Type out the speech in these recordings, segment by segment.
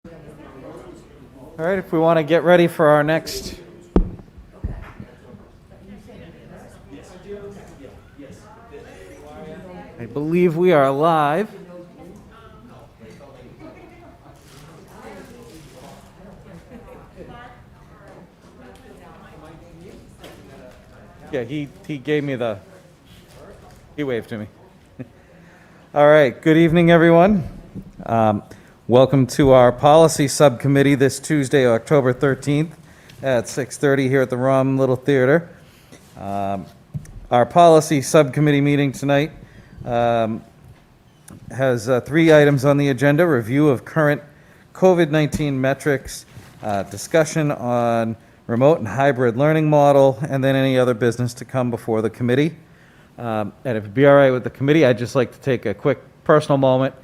All right, if we want to get ready for our next. I believe we are live. Yeah, he gave me he waved to me. All right, good evening, everyone. Welcome to our policy subcommittee this Tuesday, October 13th at 6:30 here at the Rum Little Theater. Our policy subcommittee meeting tonight has 3 items on the agenda: review of current COVID-19 metrics, discussion on remote and hybrid learning model, and then any other business to come before the committee. And if it'd be all right with the committee, I'd just like to take a quick personal moment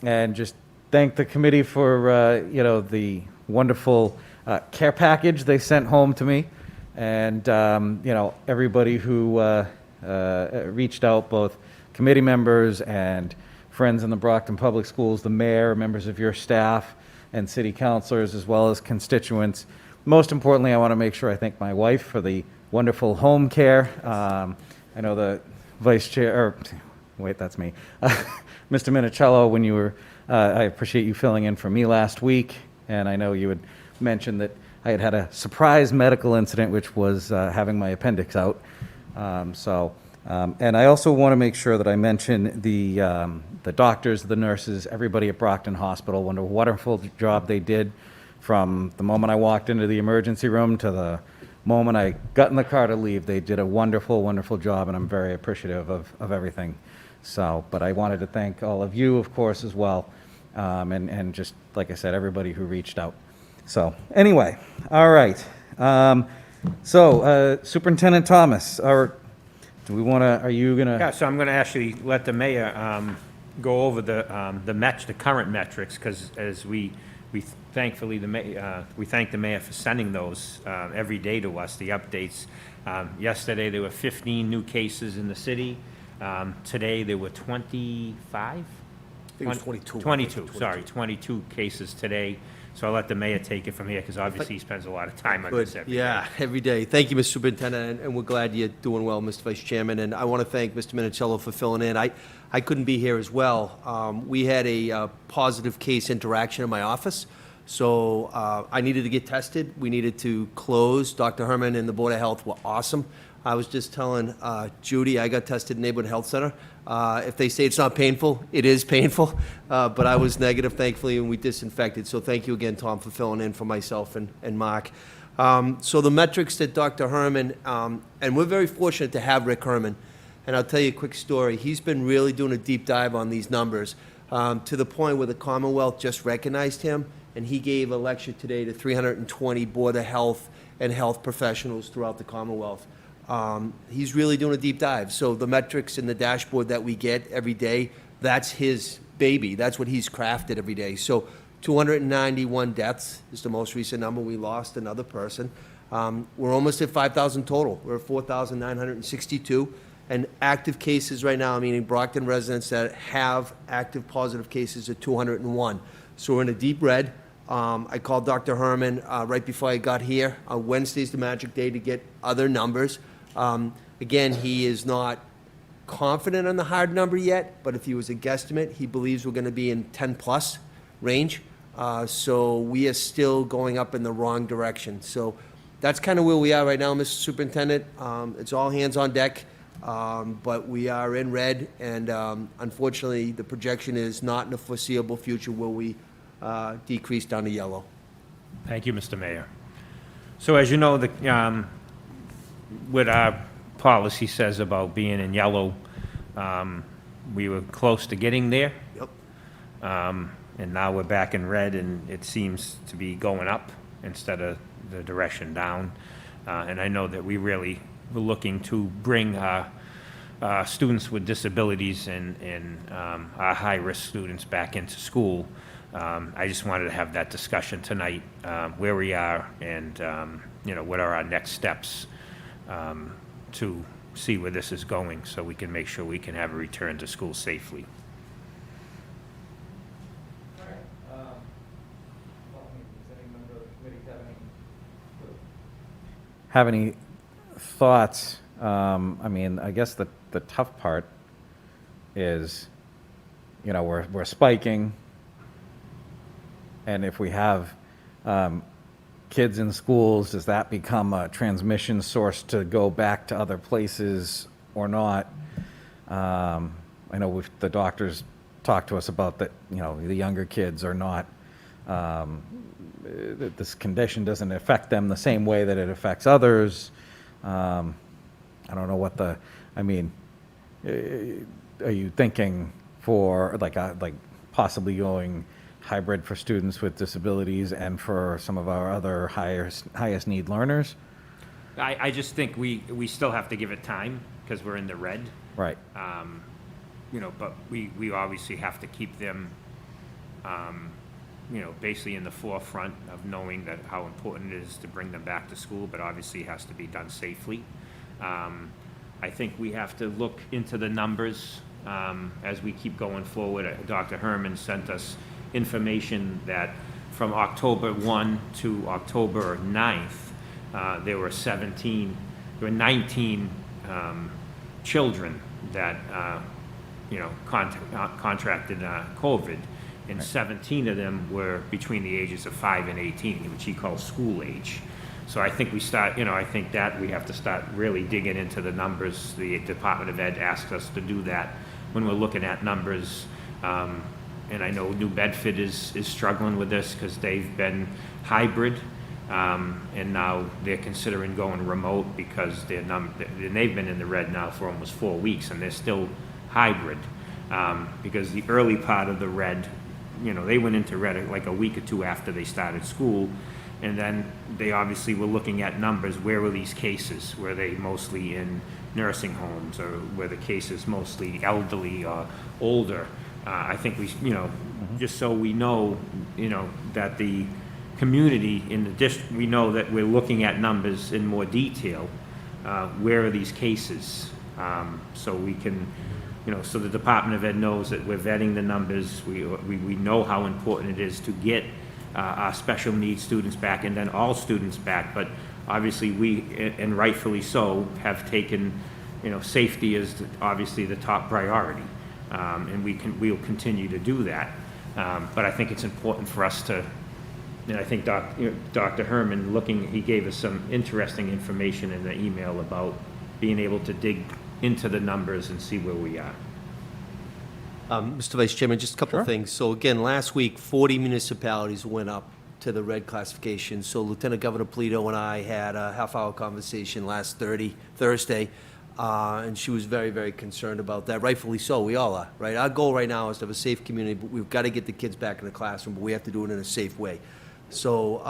and just thank the committee for the wonderful care package they sent home to me, and everybody who reached out, both committee members and friends in the Brockton Public Schools, the mayor, members of your staff, and city councilors, as well as constituents. Most importantly, I want to make sure I thank my wife for the wonderful home care. I know the vice chair, that's me. Mr. Minicello, when you were, I appreciate you filling in for me last week, and I know you had mentioned that I had a surprise medical incident, which was having my appendix out. And I also want to make sure that I mention the doctors, the nurses, everybody at Brockton Hospital. What a wonderful job they did from the moment I walked into the emergency room to the moment I got in the car to leave. They did a wonderful, wonderful job, and I'm very appreciative of everything. But I wanted to thank all of you, of course, as well, and just, like I said, everybody who reached out. So, anyway, all right. Superintendent Thomas, are you going to? Yeah, so I'm going to actually let the mayor go over the current metrics, because as we thank the mayor for sending those every day to us, the updates. Yesterday there were 15 new cases in the city. Today there were 25? I think it was 22. 22 cases today. So I'll let the mayor take it from here, because obviously he spends a lot of time on this every day. Yeah, every day. Thank you, Mr. Superintendent, and we're glad you're doing well, Mr. Vice Chairman. And I want to thank Mr. Minicello for filling in. I couldn't be here as well. We had a positive case interaction in my office, so I needed to get tested. We needed to close. Dr. Herman and the Board of Health were awesome. I was just telling Judy, I got tested in Neighborhood Health Center. If they say it's not painful, it is painful. But I was negative, thankfully, and we disinfected. So thank you again, Tom, for filling in for myself and Mark. So the metrics that Dr. Herman, and we're very fortunate to have Rick Herman. And I'll tell you a quick story. He's been really doing a deep dive on these numbers to the point where the Commonwealth just recognized him. And he gave a lecture today to 320 Board of Health and health professionals throughout the Commonwealth. He's really doing a deep dive. So the metrics in the dashboard that we get every day, that's his baby. That's what he's crafted every day. So 291 deaths is the most recent number. We lost another person. We're almost at 5,000 total. We're at 4,962. And active cases right now, meaning Brockton residents that have active positive cases, are 201. So we're in a deep red. I called Dr. Herman right before I got here. Wednesday's the magic day to get other numbers. Again, he is not confident on the hard number yet, but if he was a guesstimate, he believes we're going to be in 10-plus range. So we are still going up in the wrong direction. So that's kind of where we are right now, Mr. Superintendent. It's all hands on deck, but we are in red, and unfortunately, the projection is not in the foreseeable future will we decrease down to yellow. Thank you, Mr. Mayor. So as you know, what our policy says about being in yellow, we were close to getting there. Yep. And now we're back in red, and it seems to be going up instead of the direction down. And I know that we really were looking to bring students with disabilities and our high-risk students back into school. I just wanted to have that discussion tonight, where we are and, what are our next steps to see where this is going, so we can make sure we can have a return to school safely. All Have any thoughts? I mean, I guess the tough part is, we're spiking, and if we have kids in schools, does that become a transmission source to go back to other places or not? I know the doctors talk to us about that, the younger kids are not, this condition doesn't affect them the same way that it affects others. I don't know are you thinking for like possibly going hybrid for students with disabilities and for some of our other highest need learners? I just think we still have to give it time because we're in the red. Right. But we obviously have to keep them, basically in the forefront of knowing that how important it is to bring them back to school, but obviously it has to be done safely. I think we have to look into the numbers as we keep going forward. Dr. Herman sent us information that from October 1 to October 9th, there were 19 children that contracted COVID, and 17 of them were between the ages of 5 and 18, which he calls school age. So I think I think that we have to start really digging into the numbers. The Department of Ed asked us to do that when we're looking at numbers. And I know New Bedford is struggling with this because they've been hybrid, and now they're considering going remote because they've been in the red now for almost 4 weeks, and they're still hybrid. Because the early part of the red, they went into red like a week or two after they started school, and then they obviously were looking at numbers. Where were these cases? Were they mostly in nursing homes, or were the cases mostly elderly or older? I think we, just so we know, that the community in the district, we know that we're looking at numbers in more detail. Where are these cases? So we can, so the Department of Ed knows that we're vetting the numbers. We know how important it is to get our special needs students back and then all students back. But obviously we, and rightfully so, have taken, safety as obviously the top priority. And we'll continue to do that. But I think it's important for us to, and I think Dr. Herman he gave us some interesting information in the email about being able to dig into the numbers and see where we are. Mr. Vice Chairman, just a couple of things. So again, last week, 40 municipalities went up to the red classification. So Lieutenant Governor Polito and I had a half-hour conversation last Thursday, and she was very, very concerned about that. Rightfully so, we all are, right? Our goal right now is to have a safe community, but we've got to get the kids back in the classroom, but we have to do it in a safe way. So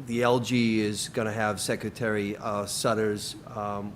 the LG is going to have Secretary Sutters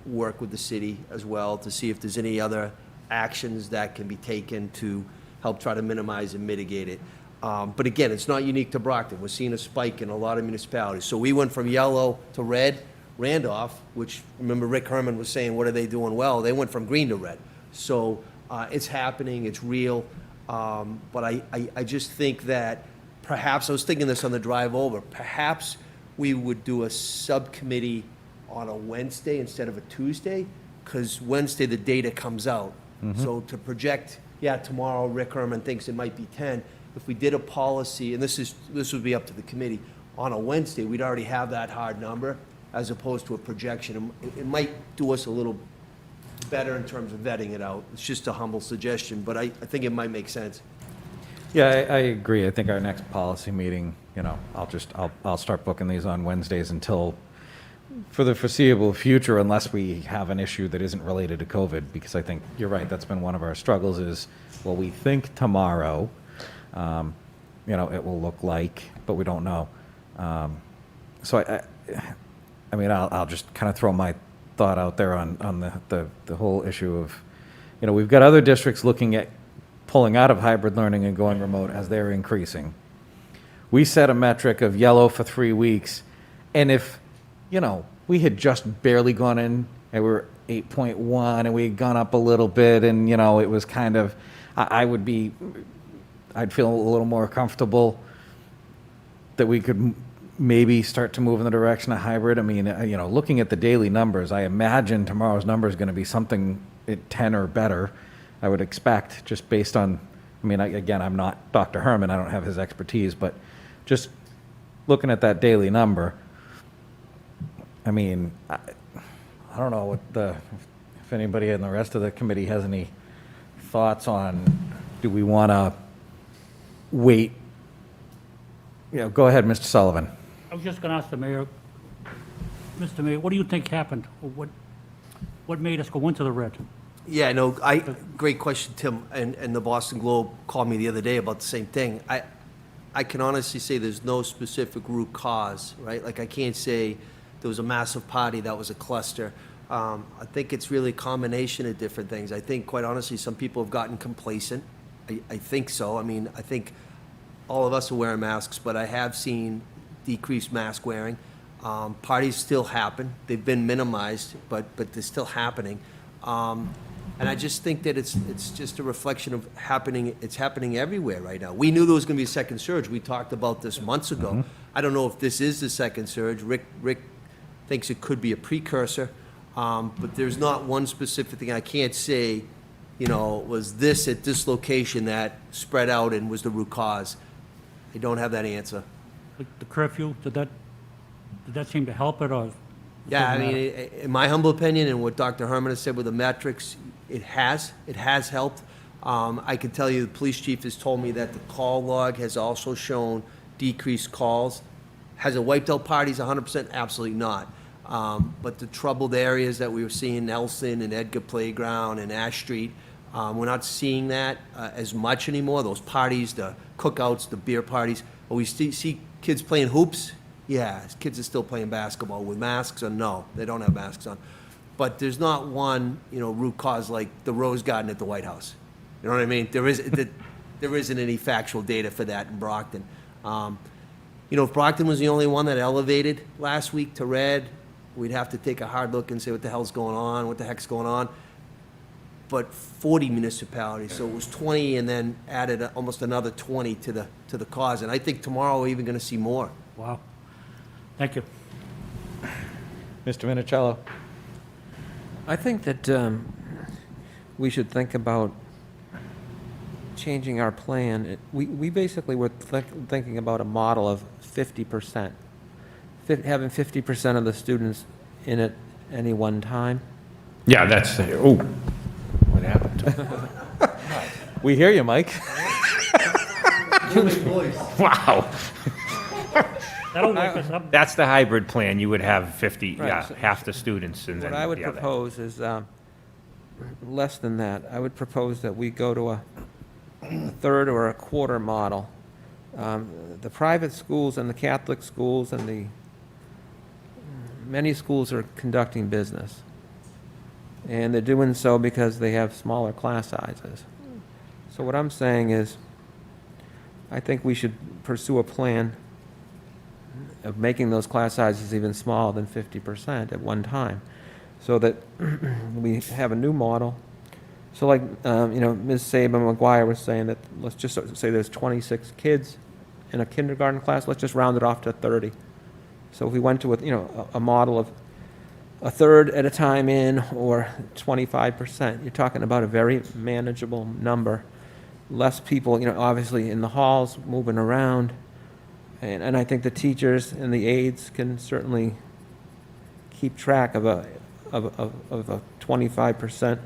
work with the city as well to see if there's any other actions that can be taken to help try to minimize and mitigate it. But again, it's not unique to Brockton. We're seeing a spike in a lot of municipalities. So we went from yellow to red. Randolph, which, remember Rick Herman was saying, what are they doing well? They went from green to red. So it's happening, it's real. But I just think that perhaps, I was thinking this on the drive over, perhaps we would do a subcommittee on a Wednesday instead of a Tuesday, because Wednesday the data comes out. So to project, tomorrow Rick Herman thinks it might be 10. If we did a policy, and this would be up to the committee, on a Wednesday, we'd already have that hard number as opposed to a projection. It might do us a little better in terms of vetting it out. It's just a humble suggestion, but I think it might make sense. Yeah, I agree. I think our next policy meeting, I'll start booking these on Wednesdays until, for the foreseeable future, unless we have an issue that isn't related to COVID, because I think you're right, that's been one of our struggles is, well, we think tomorrow, it will look like, but we don't know. So I'll just kind of throw my thought out there on the whole issue of, we've got other districts looking at pulling out of hybrid learning and going remote as they're increasing. We set a metric of yellow for 3 weeks, and if, we had just barely gone in and we were 8.1 and we had gone up a little bit and, it was kind of, I'd feel a little more comfortable that we could maybe start to move in the direction of hybrid. I mean, looking at the daily numbers, I imagine tomorrow's number is going to be something at 10 or better, I would expect, just based on, I mean, again, I'm not Dr. Herman, I don't have his expertise, but just looking at that daily number, I mean, I don't know if anybody in the rest of the committee has any thoughts on, do we want to wait? Go ahead, Mr. Sullivan. I was just going to ask the mayor, Mr. Mayor, what do you think happened? Or what made us go into the red? Yeah, no, great question, Tim, and the Boston Globe called me the other day about the same thing. I can honestly say there's no specific root cause, right? Like, I can't say there was a massive party that was a cluster. I think it's really a combination of different things. I think, quite honestly, some people have gotten complacent. I think so. I mean, I think all of us are wearing masks, but I have seen decreased mask wearing. Parties still happen. They've been minimized, but they're still happening. And I just think that it's just a reflection of it's happening everywhere right now. We knew there was going to be a second surge. We talked about this months ago. Mm-hmm. I don't know if this is the second surge. Rick thinks it could be a precursor, but there's not one specific thing. I can't say, was this at this location that spread out and was the root cause. I don't have that answer. Like the curfew, did that seem to help it, or? Yeah, I doesn't mean, matter? in my humble opinion, and what Dr. Herman has said with the metrics, it has helped. I can tell you, the police chief has told me that the call log has also shown decreased calls. Has it wiped out parties 100%? Absolutely not. But the troubled areas that we were seeing, Nelson and Edgar Playground and Ash Street, we're not seeing that as much anymore. Those parties, the cookouts, the beer parties. But we still see kids playing hoops. Yeah, kids are still playing basketball with masks on. No, they don't have masks on. But there's not one, root cause like the Rose Garden at the White House. You know what I mean? There isn't any factual data for that in Brockton. If Brockton was the only one that elevated last week to red, we'd have to take a hard look and say, what the hell's going on? What the heck's going on? But 40 municipalities, so it was 20 and then added almost another 20 to the cause. And I think tomorrow we're even going to see more. Wow. Thank you. Mr. Minicello. I think that we should think about changing our plan. We basically were thinking about a model of 50%, having 50% of the students in at any one time. Yeah, what happened? We hear you, Mike. Wow. That'll wake us up. That's the hybrid plan. You would have 50, Right, so- half the students and then What I would the other. propose is less than that. I would propose that we go to a third or a quarter model. The private schools and the Catholic schools and many schools are conducting business. And they're doing so because they have smaller class sizes. So what I'm saying is, I think we should pursue a plan of making those class sizes even smaller than 50% at one time, so that we have a new model. So like, Ms. Saban-McGuire was saying that, let's just say there's 26 kids in a kindergarten class, let's just round it off to 30. So if we went to a model of a third at a time in, or 25%, you're talking about a very manageable number. Less people, obviously in the halls, moving around. And I think the teachers and the aides can certainly keep track of a 25%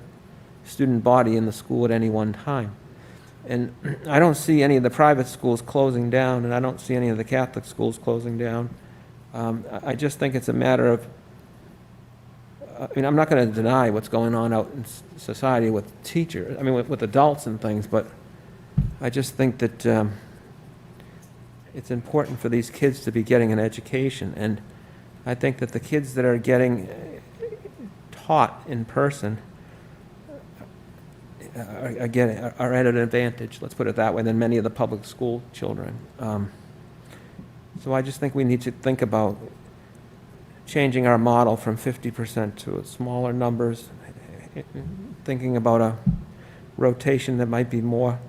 student body in the school at any one time. And I don't see any of the private schools closing down, and I don't see any of the Catholic schools closing down. I just think it's a matter of, I'm not going to deny what's going on out in society with teachers, with adults and things, but I just think that it's important for these kids to be getting an education. And I think that the kids that are getting taught in person are at an advantage, let's put it that way, than many of the public school children. So I just think we need to think about changing our model from 50% to smaller numbers, thinking about a rotation that might be more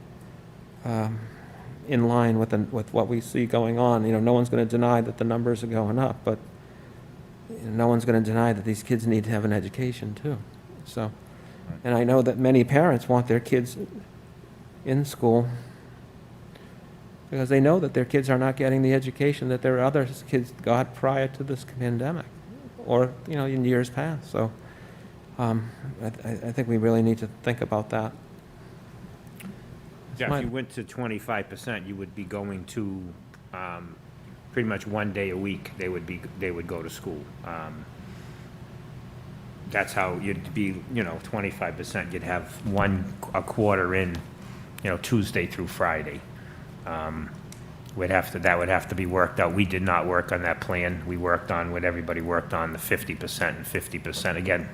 in line with, with what we see going on. You know, no one's going to deny that the numbers are going up, but no one's going to deny that these kids need to have an education too. So, and I know that many parents want their kids in school because they know that their kids are not getting the education that their other kids got prior to this pandemic or, you know, in years past. So I think we really need to think about that. Yeah, if you went to 25%, you would be going to pretty much 1 day a week, they would go to school. That's how you'd be, you know, 25%, you'd have a quarter in, you know, Tuesday through Friday. That would have to be worked out. We did not work on that plan. We worked on what everybody worked on, the 50% and 50%, again,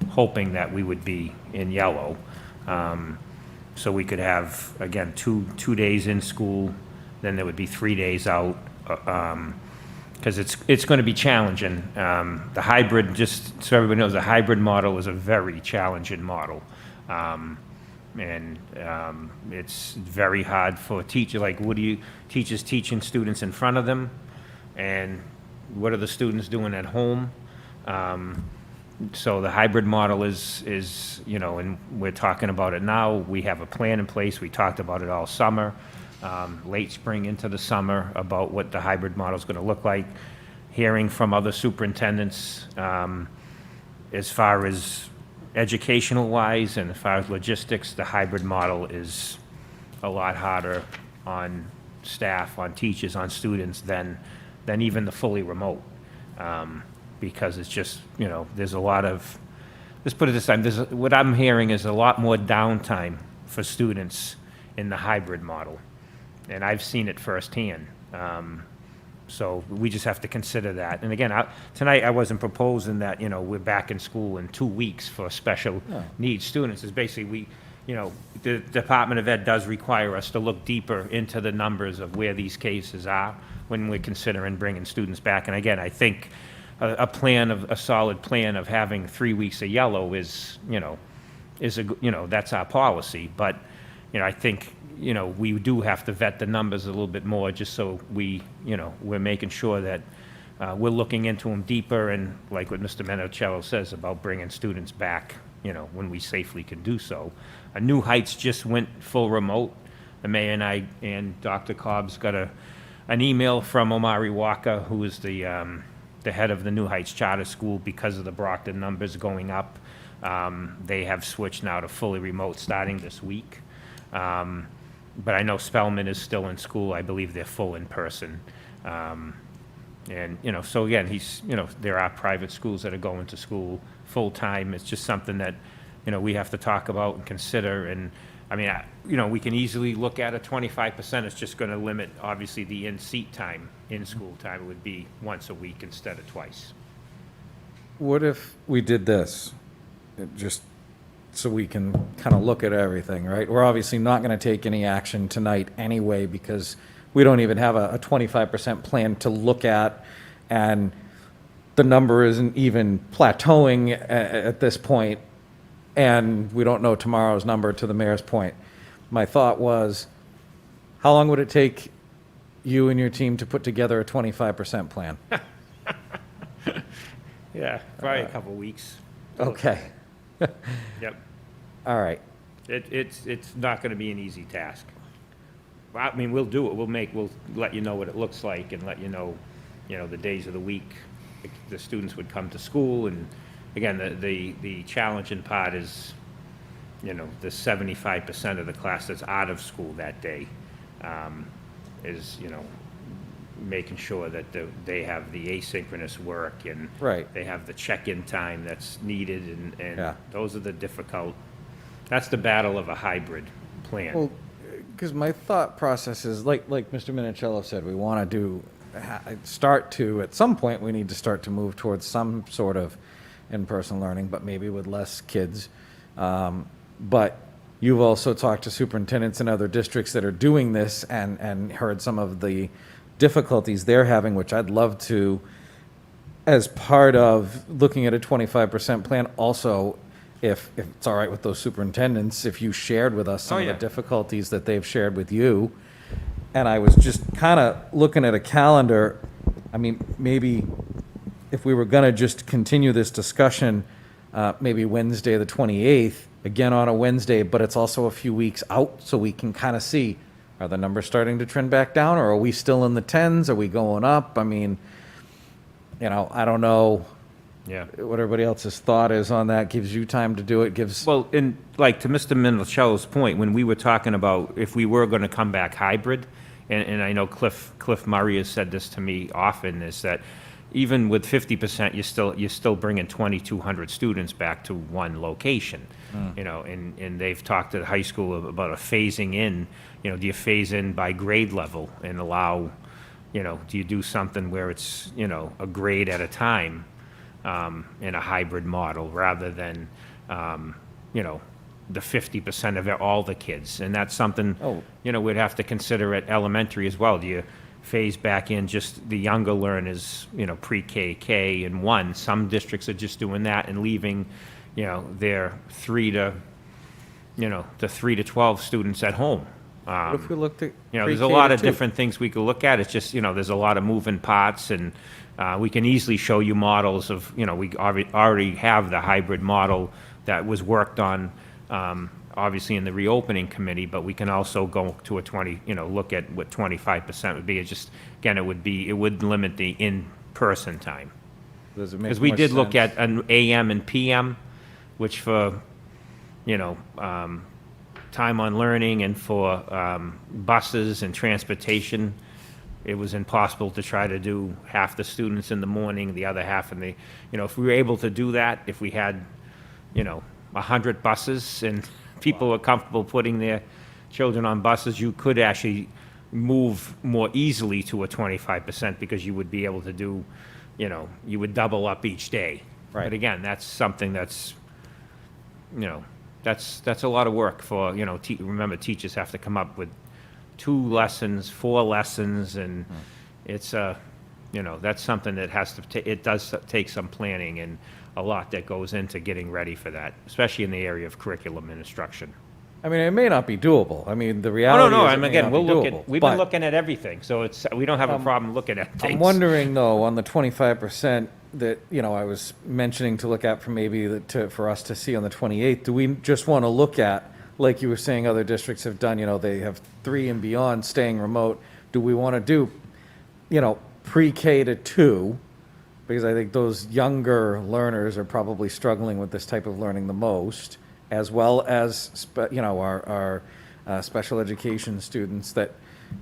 hoping that we would be in yellow. So we could have, again, two days in school, then there would be 3 days out, because it's going to be challenging. The hybrid, just so everybody knows, the hybrid model is a very challenging model. And it's very hard for a teacher, like teachers teaching students in front of them, and what are the students doing at home? So the hybrid model is, you know, and we're talking about it now. We have a plan in place. We talked about it all summer, late spring into the summer, about what the hybrid model is going to look like. Hearing from other superintendents as far as educational-wise and as far as logistics, the hybrid model is a lot harder on staff, on teachers, on students than even the fully remote. Because it's just, you know, there's a lot of, let's put it this time, what I'm hearing is a lot more downtime for students in the hybrid model. And I've seen it firsthand. So we just have to consider that. And again, tonight I wasn't proposing that, you know, we're back in school in 2 weeks for special needs students. It's basically, you know, the Department of Ed does require us to look deeper into the numbers of where these cases are when we're considering bringing students back. And again, I think a solid plan of having 3 weeks of yellow is, you know, that's our policy. But, you know, I think, you know, we do have to vet the numbers a little bit more, just so we're making sure that we're looking into them deeper, and like what Mr. Minicello says about bringing students back, you know, when we safely can do so. New Heights just went full remote. The mayor and I and Dr. Cobb's got an email from Omari Walker, who is the head of the New Heights Charter School. Because of the Brockton numbers going up, they have switched now to fully remote starting this week. But I know Spellman is still in school. I believe they're full in person. And, you know, so again, there are private schools that are going to school full-time. It's just something that, you know, we have to talk about and consider. And, I mean, you know, we can easily look at a 25%. It's just going to limit, obviously, the in-seat time, in-school time. It would be once a week instead of twice. What if we did this, just so we can kind of look at everything, right? We're obviously not going to take any action tonight anyway, because we don't even have a 25% plan to look at, and the number isn't even plateauing at this point, and we don't know tomorrow's number, to the mayor's point. My thought was, how long would it take you and your team to put together a 25% plan? Yeah, probably a couple weeks. Okay. Yep. All right. It's not going to be an easy task. I mean, we'll do it. We'll let you know what it looks like, and let you know, the days of the week the students would come to school. And again, the challenging part is, the 75% of the class that's out of school that day, is, making sure that they have the asynchronous work, and Right. they have the check-in time that's needed, and Yeah. those are that's the battle of a hybrid plan. Well, because my thought process is, like Mr. Minicello said, we want to at some point, we need to start to move towards some sort of in-person learning, but maybe with less kids. But you've also talked to superintendents in other districts that are doing this, and heard some of the difficulties they're having, which I'd love to, as part of looking at a 25% plan, also, if it's all right with those superintendents, if you shared with us some of yeah. the difficulties that they've shared with you, And I was just kind of looking at a calendar. I mean, maybe if we were going to just continue this discussion, maybe Wednesday, the 28th, again on a Wednesday, but it's also a few weeks out, so we can kind of see, are the numbers starting to trend back down, or are we still in the tens? Are we going up? I mean, I don't know Yeah. what everybody else's thought is on that. Gives you time to do it, gives, Well, and like to Mr. Minicello's point, when we were talking about if we were going to come back hybrid, and I know Cliff Murray has said this to me often, is that even with 50%, you're still bringing 2,200 students back to one location. And they've talked to the high school about a phasing in. Do you phase in by grade level and allow, do you do something where it's, a grade at a time in a hybrid model rather than, the 50% of all the kids? And that's something, we'd have to consider at elementary as well. Do you phase back in just the younger learners, pre-K, K, and 1? Some districts are just doing that and leaving, their 3 to 12 students at home. what if we looked at There's a pre-K lot to of 2? different things we could look at. It's just, there's a lot of moving parts, and we can easily show you models of, we already have the hybrid model that was worked on, obviously in the reopening committee, but we can also go to a 20, look at what 25% would be. It's just, again, it would limit the in-person time. Does it make Because we more did look sense? at an AM and PM, which for, time on learning and for buses and transportation, it was impossible to try to do half the students in the morning, the other half in the, if we were able to do that, if we had, 100 buses and people were comfortable putting their children on buses, you could actually move more easily to a 25% because you would be able to do, you would double up each day. Right. But again, that's something that's, that's a lot of work for, remember, teachers have to come up with 2 lessons, 4 lessons, and it's, that's something that has to, it does take some planning and a lot that goes into getting ready for that, especially in the area of curriculum and instruction. I mean, it may not be doable. I mean, the Oh, reality no, is I it mean, may again, not be doable. we've been But looking at everything, so it's, we don't have a problem looking at things. I'm wondering, though, on the 25% that, I was mentioning to look at for maybe for us to see on the 28th, do we just want to look at, like you were saying other districts have done, they have 3 and beyond staying remote. Do we want to do, pre-K to 2? Because I think those younger learners are probably struggling with this type of learning the most, as well as, our special education students that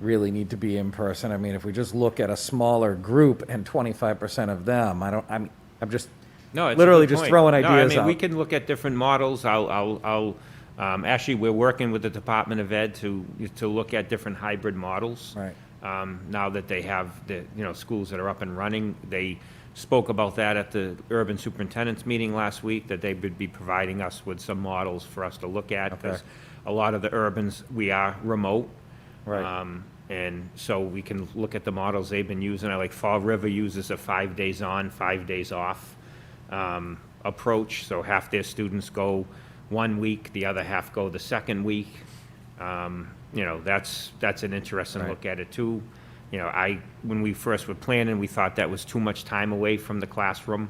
really need to be in person. I mean, if we just look at a smaller group and 25% of them, I'm just No, it's a literally good just point. throwing No, ideas I mean, we out. can look at different models. Actually, we're working with the Department of Ed to look at different hybrid models. Right. Now that they have the, schools that are up and running. They spoke about that at the urban superintendent's meeting last week, that they would be providing us with some models for us to look at, because a lot of the urbans, we are remote. Right. And so we can look at the models they've been using. Like Fall River uses a 5 days on, 5 days off approach. So half their students go 1 week, the other half go the second week. That's an interesting Right. look at it too. When we first were planning, we thought that was too much time away from the classroom,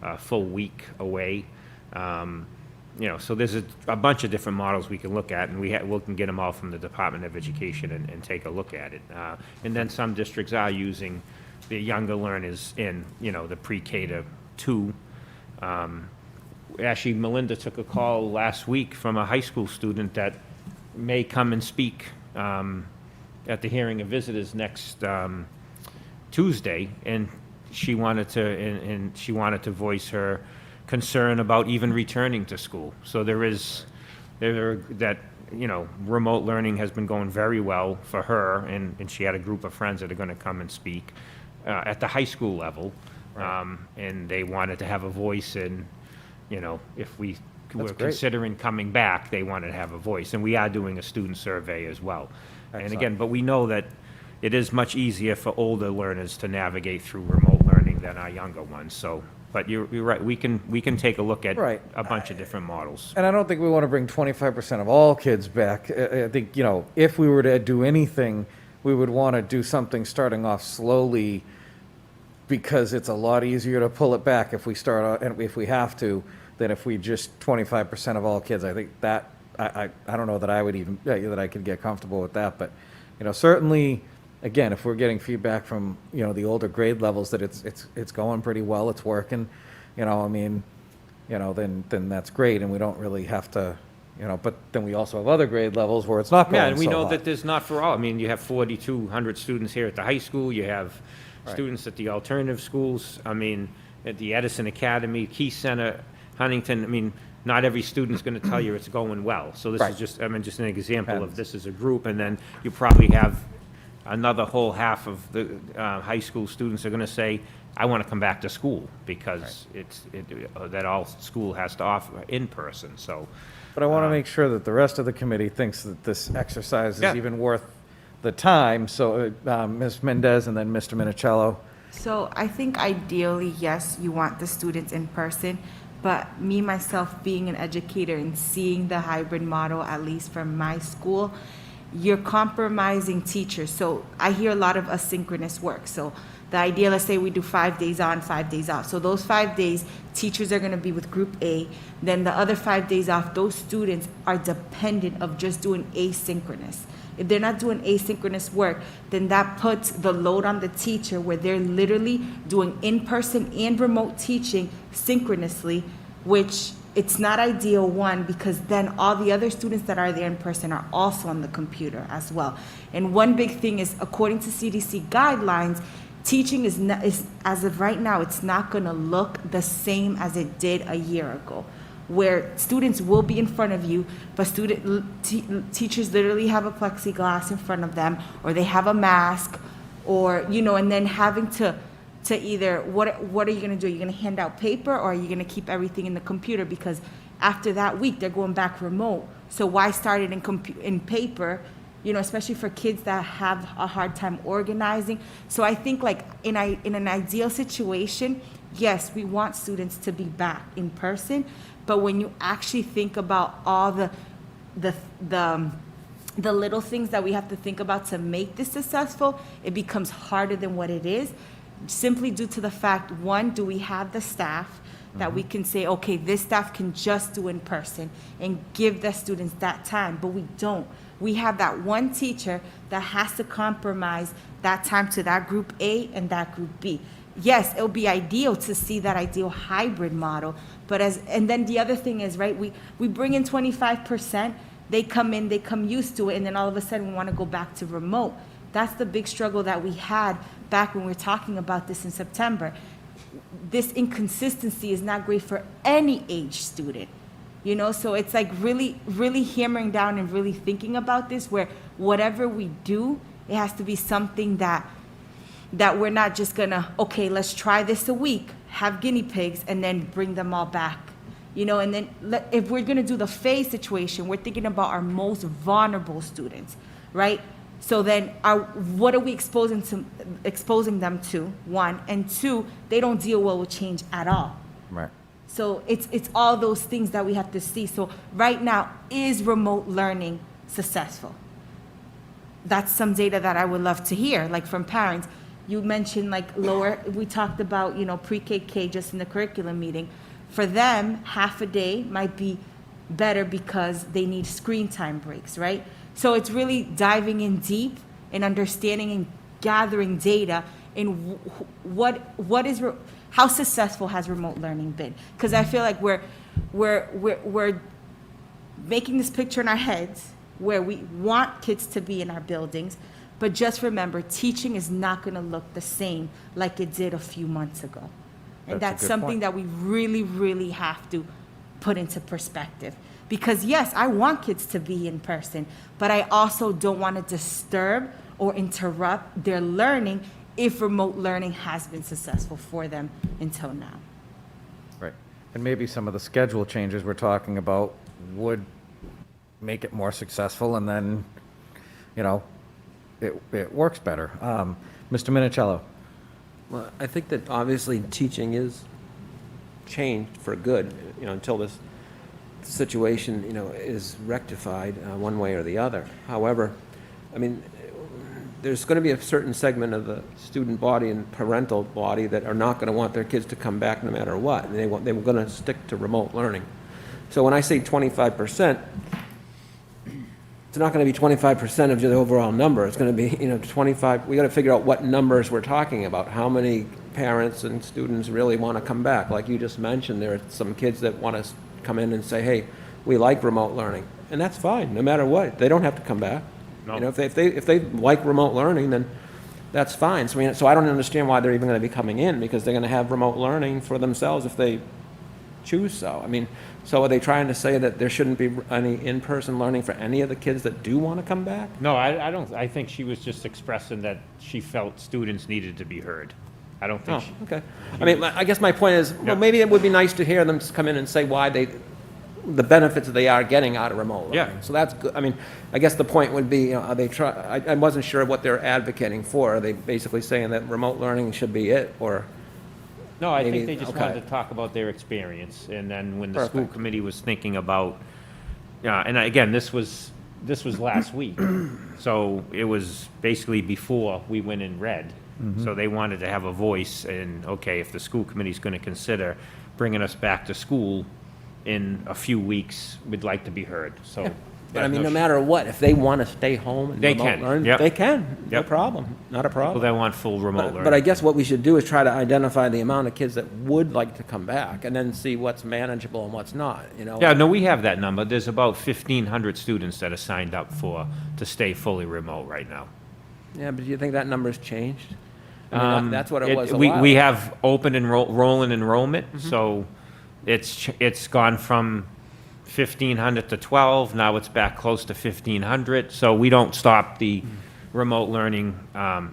a full week away. So there's a bunch of different models we can look at, and we can get them all from the Department of Education and take a look at it. And then some districts are using the younger learners in, the pre-K to 2. Actually, Melinda took a call last week from a high school student that may come and speak at the hearing of visitors next Tuesday, and she wanted to voice her concern about even returning to school. So remote learning has been going very well for her, and she had a group of friends that are going to come and speak at the high school level. And they wanted to have a voice in, if we were great. considering coming back, they wanted to have a voice. And we are doing a student survey as well. And Excellent. again, but we know that it is much easier for older learners to navigate through remote learning than our younger ones. So, but you're right, we can take a look at Right. a bunch of different models. And I don't think we want to bring 25% of all kids back. I think, if we were to do anything, we would want to do something starting off slowly, because it's a lot easier to pull it back if we start out, and if we have to, than if we just 25% of all kids. I think that, I don't know that I would even, that I could get comfortable with that, but, certainly, again, if we're getting feedback from, the older grade levels that it's going pretty well, it's working, then that's great, and we don't really have to, but then we also have other grade levels where it's not going so Yeah, and we know hot. that there's not for all. I mean, you have 4,200 students here at the high school, you have Right. students at the alternative schools, I mean, at the Edison Academy, Key Center, Huntington, I mean, not every student's gonna tell you it's going well. So this Right. is just, just an example of Depends. this as a group, and then you probably have another whole half of the high school students are gonna say, I wanna come back to school, because that all school has to offer in person, so. But I want to make sure that the rest of the committee thinks that this exercise is Yeah. even worth the time. So, Ms. Mendez and then Mr. Minicello. So I think ideally, yes, you want the students in person, but me, myself, being an educator and seeing the hybrid model, at least from my school, you're compromising teachers. So I hear a lot of asynchronous work. So the idea, let's say we do 5 days on, 5 days off. So those 5 days, teachers are gonna be with group A. Then the other 5 days off, those students are dependent of just doing asynchronous. If they're not doing asynchronous work, then that puts the load on the teacher where they're literally doing in-person and remote teaching synchronously, which it's not ideal, one, because then all the other students that are there in person are also on the computer as well. And one big thing is, according to CDC guidelines, teaching is as of right now, it's not gonna look the same as it did a year ago, where students will be in front of you, but teachers literally have a plexiglass in front of them, or they have a mask, or, and then having to either, what are you gonna do? Are you gonna hand out paper, or are you gonna keep everything in the computer? Because after that week, they're going back remote. So why start it in paper, especially for kids that have a hard time organizing? So I think, like, in an ideal situation, yes, we want students to be back in person, but when you actually think about all the little things that we have to think about to make this successful, it becomes harder than what it is, simply due to the fact, one, do we have the staff that we can say, okay, this staff can just do in person and give the students that time, but we don't. We have that one teacher that has to compromise that time to that group A and that group B. Yes, it'll be ideal to see that ideal hybrid model, but and then the other thing is, right, we bring in 25%, they come in, they come used to it, and then all of a sudden we want to go back to remote. That's the big struggle that we had back when we were talking about this in September. This inconsistency is not great for any age student. So it's like really, really hammering down and really thinking about this, where whatever we do, it has to be something that we're not just gonna, okay, let's try this a week, have guinea pigs, and then bring them all back. And then if we're gonna do the phase situation, we're thinking about our most vulnerable students, right? So then what are we exposing them to, one, and two, they don't deal well with change at all. Right. So it's all those things that we have to see. So right now, is remote learning successful? That's some data that I would love to hear, like from parents. You mentioned we talked about, pre-K just in the curriculum meeting. For them, half a day might be better because they need screen time breaks, right? So it's really diving in deep and understanding and gathering data in how successful has remote learning been? Because I feel like we're making this picture in our heads where we want kids to be in our buildings, but just remember, teaching is not going to look the same like it did a few months ago. And That's a that's good something point. that we really, really have to put into perspective. Because yes, I want kids to be in person, but I also don't want to disturb or interrupt their learning if remote learning has been successful for them until now. Right. And maybe some of the schedule changes we're talking about would make it more successful, and then, it works better. Mr. Minicello. Well, I think that obviously teaching is changed for good, until this situation, is rectified one way or the other. However, I mean, there's going to be a certain segment of the student body and parental body that are not going to want their kids to come back no matter what. And they were going to stick to remote learning. So when I say 25%, it's not going to be 25% of the overall number. It's going to be, 25, we got to figure out what numbers we're talking about. How many parents and students really want to come back? Like you just mentioned, there are some kids that want to come in and say, hey, we like remote learning. And that's fine, no matter what. They don't have to come back. No. If they like remote learning, then that's fine. So I don't understand why they're even going to be coming in, because they're going to have remote learning for themselves if they choose so. So are they trying to say that there shouldn't be any in-person learning for any of the kids that do want to come back? No, I don't, I think she was just expressing that she felt students needed to be heard. I don't think Oh, she, okay. I guess my point is, Yeah. well, maybe it would be nice to hear them just come in and say why the benefits that they are getting out of remote learning. Yeah. So that's good. I guess the point would be, are they I wasn't sure what they're advocating for. Are they basically saying that remote learning should be it, or? no, I Maybe- think they just okay. wanted to talk about their experience, and then when the school Perfect. committee was thinking about, and again, this was last week, so it was basically before we went and read. So they wanted to have a voice, and, okay, if the school committee's gonna consider bringing us back to school in a few weeks, we'd like to be heard, so. But no matter what, if they want to stay home and They remote can, learn, yep. they can. No Yep. problem. Not a People problem. that want full remote learning. But I guess what we should do is try to identify the amount of kids that would like to come back, and then see what's manageable and what's not, Yeah, no, we have that number. There's about 1,500 students that are signed up to stay fully remote right now. Yeah, but do you think that number's changed? That's what it was a We while we ago. have open rolling enrollment, so it's gone from 1,500 to 12, now it's back close to 1,500. So we don't stop the remote learning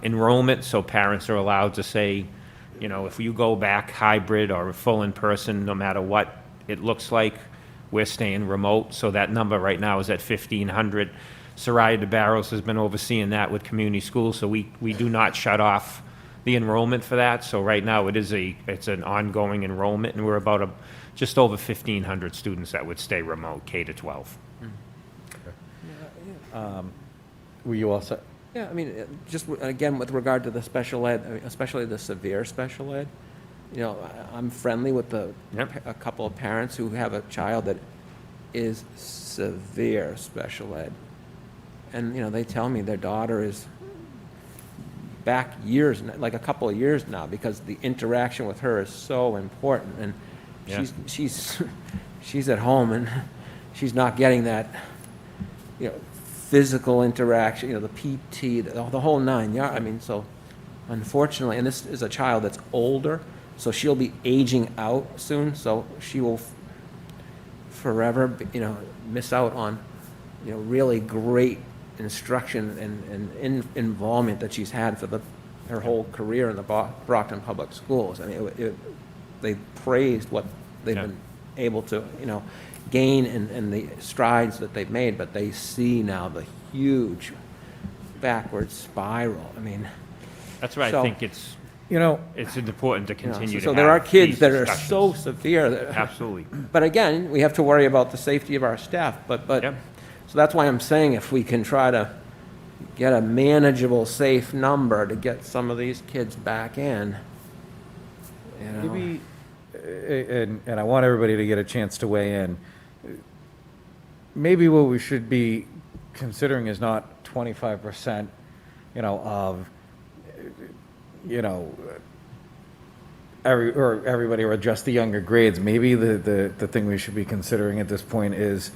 enrollment, so parents are allowed to say, if you go back hybrid or full in-person, no matter what it looks like, we're staying remote. So that number right now is at 1,500. Soraya DeBarros has been overseeing that with community schools, so we do not shut off the enrollment for that. So right now, it's an ongoing enrollment, and we're about just over 1,500 students that would stay remote, K to 12. Were you all set? Yeah, just again, with regard to the special ed, especially the severe special ed, I'm friendly with Yep. a couple of parents who have a child that is severe special ed. And, they tell me their daughter is back years, like a couple of years now, because the interaction with her is so important. And Yeah. she's at home and she's not getting that, physical interaction, the PT, the whole nine yards. So unfortunately, and this is a child that's older, so she'll be aging out soon, so she will forever, miss out on, really great instruction and involvement that she's had for her whole career in the Brockton Public Schools. They praised what they've Yeah. been able to, gain and the strides that they've made, but they see now the huge backward spiral. That's why I So- think it's important to continue to so there are have kids these that are so discussions. severe that, Absolutely. but again, we have to worry about the safety of our staff, but, Yep. so that's why I'm saying if we can try to get a manageable, safe number to get some of these kids back in, Maybe, and I want everybody to get a chance to weigh in. Maybe what we should be considering is not 25%, of, everybody or just the younger grades. Maybe the thing we should be considering at this point is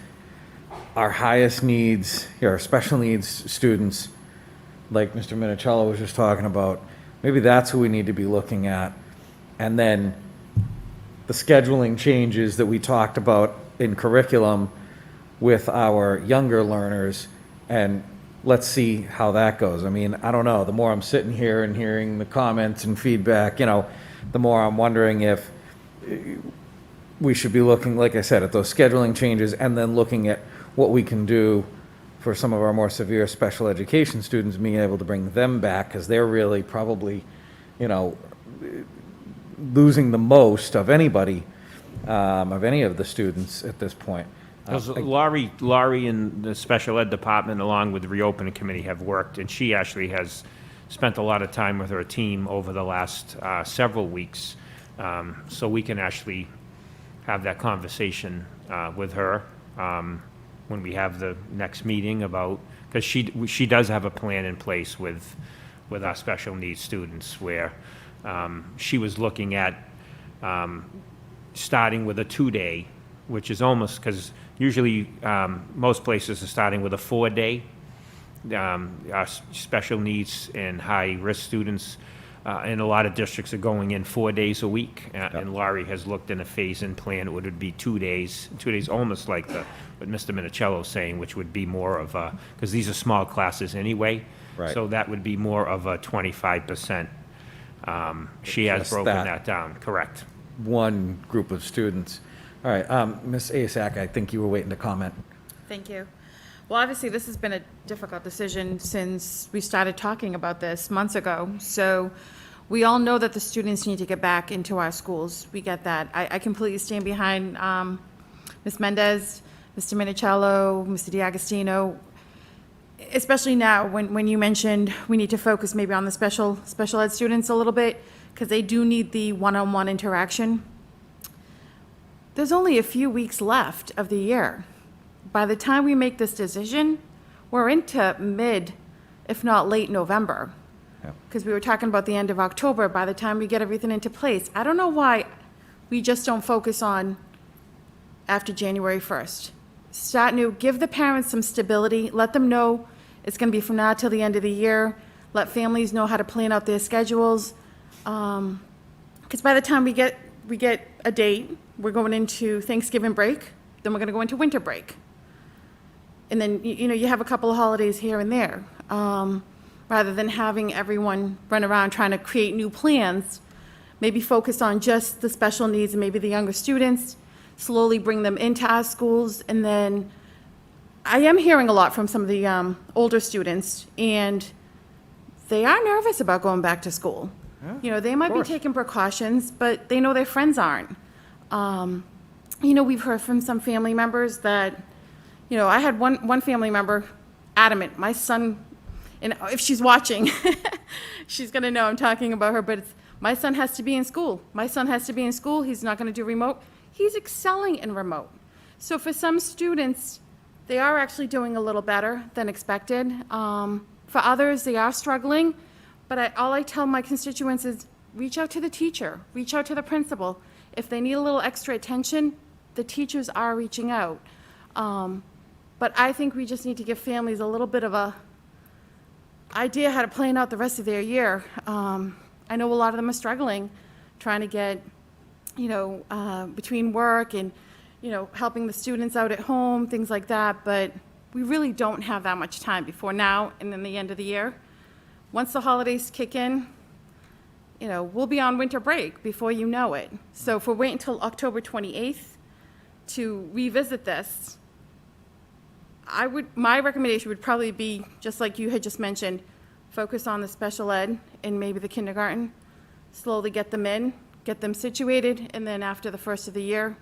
our highest needs, our special needs students, like Mr. Minicello was just talking about. Maybe that's who we need to be looking at. And then the scheduling changes that we talked about in curriculum with our younger learners, and let's see how that goes. I don't know, the more I'm sitting here and hearing the comments and feedback, the more I'm wondering if we should be looking, like I said, at those scheduling changes, and then looking at what we can do for some of our more severe special education students, being able to bring them back, because they're really probably, losing the most of anybody, of any of the students at this point. Because Laurie and the special ed department, along with the reopening committee, have worked, and she actually has spent a lot of time with her team over the last several weeks. So we can actually have that conversation with her when we have the next meeting about, because she does have a plan in place with our special needs students where she was looking at starting with a 2-day, which is almost, because usually most places are starting with a 4-day. Our special needs and high-risk students in a lot of districts are going in 4 days a week. And Laurie has looked in a phase-in plan, it would be 2 days, 2 days, almost like what Mr. Minicello is saying, which would be more of a, because these are small classes anyway. Right. So that would be more of a 25%. She has Just broken that. that down, correct. One group of students. All right, Ms. Asak, I think you were waiting to comment. Thank you. Well, obviously, this has been a difficult decision since we started talking about this months ago. So we all know that the students need to get back into our schools. We get that. I completely stand behind Ms. Mendez, Mr. Minicello, Mr. DiAgostino, especially now when you mentioned we need to focus maybe on the special ed students a little bit because they do need the one-on-one interaction. There's only a few weeks left of the year. By the time we make this decision, we're into mid, if not late November. Yeah. Because we were talking about the end of October, by the time we get everything into place. I don't know why we just don't focus on after January 1st. Start new, give the parents some stability, let them know it's going to be from now till the end of the year, let families know how to plan out their schedules. Because by the time we get a date, we're going into Thanksgiving break, then we're going to go into winter break. And then, you have a couple of holidays here and there. Rather than having everyone run around trying to create new plans, maybe focus on just the special needs and maybe the younger students, slowly bring them into our schools. And then I am hearing a lot from some of the older students, and they are nervous about going back to school. They might be taking precautions, but they know their friends aren't. We've heard from some family members that, I had one family member adamant, my son, and if she's watching, she's going to know I'm talking about her, but my son has to be in school. My son has to be in school. He's not going to do remote. He's excelling in remote. So for some students, they are actually doing a little better than expected. For others, they are struggling. But all I tell my constituents is reach out to the teacher, reach out to the principal. If they need a little extra attention, the teachers are reaching out. But I think we just need to give families a little bit of a idea how to plan out the rest of their year. I know a lot of them are struggling, trying to get, between work and, helping the students out at home, things like that. But we really don't have that much time before now and then the end of the year. Once the holidays kick in, we'll be on winter break before you know it. So if we're waiting until October 28th to revisit this, my recommendation would probably be, just like you had just mentioned, focus on the special ed and maybe the kindergarten, slowly get them in, get them situated, and then after the first of the year,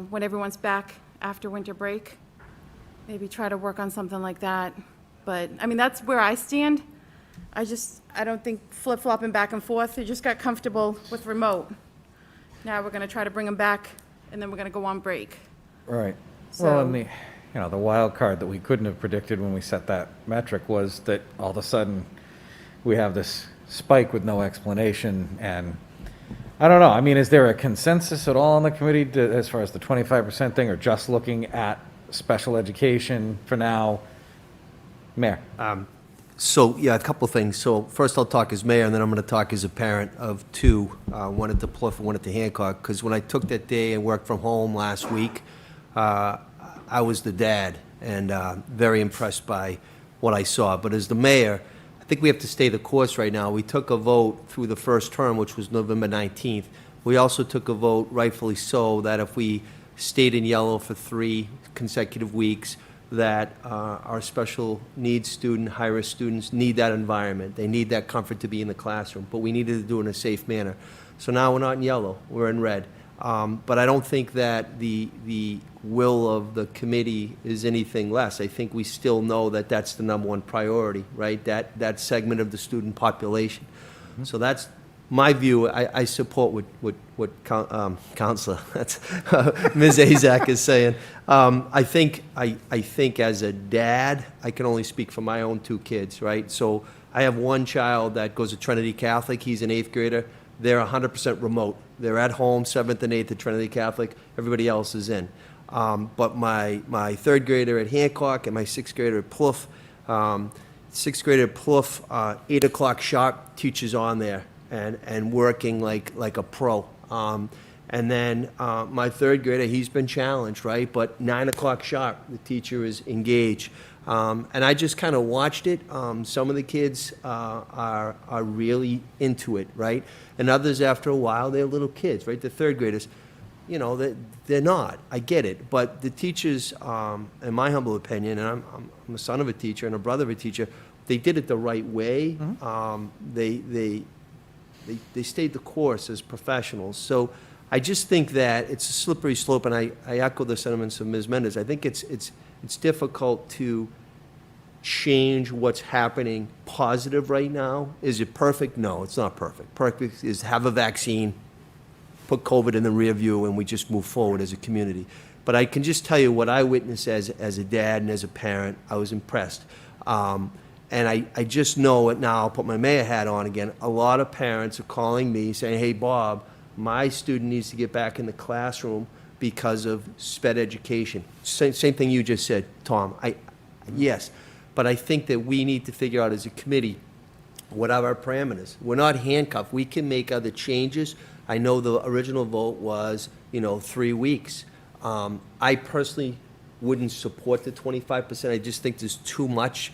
when everyone's back after winter break, maybe try to work on something like that. But, that's where I stand. I don't think flip-flopping back and forth. They just got comfortable with remote. Now we're going to try to bring them back, and then we're going to go on break. Right. So- Well, and the wild card that we couldn't have predicted when we set that metric was that all of a sudden we have this spike with no explanation. And I don't know. Is there a consensus at all on the committee as far as the 25% thing, or just looking at special education for now? Mayor? So, yeah, a couple of things. So first I'll talk as mayor, and then I'm going to talk as a parent of two, one at DePluff and one at the Hancock, because when I took that day and worked from home last week, I was the dad, and very impressed by what I saw. But as the mayor, I think we have to stay the course right now. We took a vote through the first term, which was November 19th. We also took a vote, rightfully so, that if we stayed in yellow for 3 consecutive weeks, that our special needs student, high-risk students need that environment. They need that comfort to be in the classroom, but we needed to do it in a safe manner. So now we're not in yellow, we're in red. But I don't think that the will of the committee is anything less. I think we still know that that's the number one priority, right? That segment of the student population. So that's my view. I support what Counselor, that's Ms. Azak is saying. I think as a dad, I can only speak for my own two kids, right? So I have one child that goes to Trinity Catholic. He's an 8th grader. They're 100% remote. They're at home, 7th and 8th at Trinity Catholic. Everybody else is in. But my 3rd grader at Hancock and my 6th grader at Plouffe, 6th grader at Plouffe, 8 o'clock sharp, teacher's on there and working like a pro. And then my 3rd grader, he's been challenged, right? But 9 o'clock sharp, the teacher is engaged. And I just kind of watched it. Some of the kids are really into it, right? And others, after a while, they're little kids, right? The 3rd graders, you know, they're not. I get it. But the teachers, in my humble opinion, and I'm a son of a teacher and a brother of a teacher, they did it the right way. They stayed the course as professionals. So I just think that it's a slippery slope, and I echo the sentiments of Ms. Mendez. I think it's difficult to change what's happening positive right now. Is it perfect? No, it's not perfect. Perfect is have a vaccine, put COVID in the rear view, and we just move forward as a community. But I can just tell you what I witnessed as a dad and as a parent. I was impressed. And I just know it now. I'll put my mayor hat on again. A lot of parents are calling me saying, hey, Bob, my student needs to get back in the classroom because of sped education. Same thing you just said, Tom. Yes, but I think that we need to figure out as a committee what are our parameters. We're not handcuffed. We can make other changes. I know the original vote was, 3 weeks. I personally wouldn't support the 25%. I just think there's too much